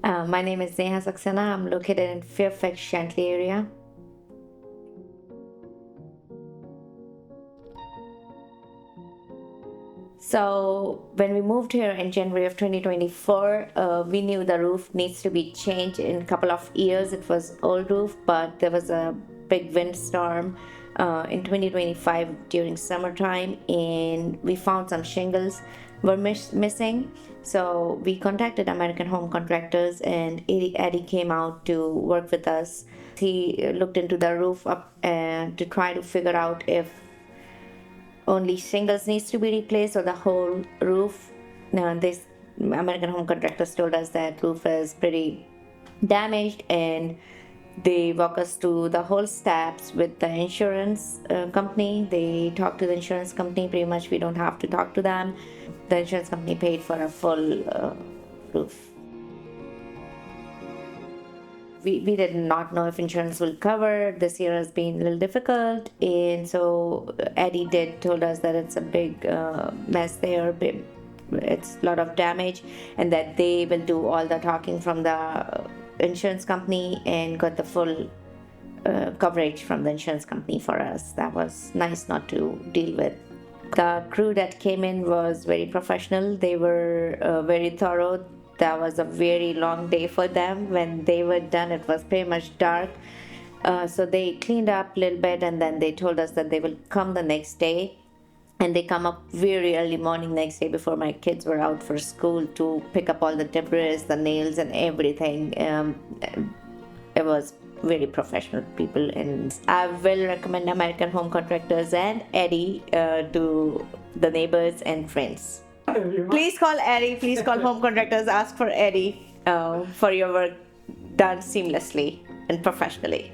My name is Neha Saxena. I'm located in Fairfax, Shantley area. So when we moved here in January of 2024, we knew the roof needs to be changed in a couple of years. It was old roof, but there was a big windstorm in 2025 during summertime, and we found some shingles were missing. So we contacted American Home Contractors, and Eddie came out to work with us. He looked into the roof up to try to figure out if only shingles needs to be replaced or the whole roof. Now, this American Home Contractors told us that roof is pretty damaged, and they walk us to the whole steps with the insurance company. They talk to the insurance company. Pretty much we don't have to talk to them. The insurance company paid for a full roof. We did not know if insurance will cover. This year has been a little difficult, and so Eddie told us that it's a big mess there. It's a lot of damage, and that they will do all the talking from the insurance company and got the full coverage from the insurance company for us. That was nice not to deal with. The crew that came in was very professional. They were very thorough. That was a very long day for them. When they were done, it was pretty much dark. So they cleaned up a little bit, and then they told us that they will come the next day. And they come up very early morning next day before my kids were out for school to pick up all the debris, the nails, and everything. It was very professional people, and I will recommend American Home Contractors and Eddie to the neighbors and friends. Please call Eddie. Please call Home Contractors. Ask for Eddie for your work done seamlessly and professionally.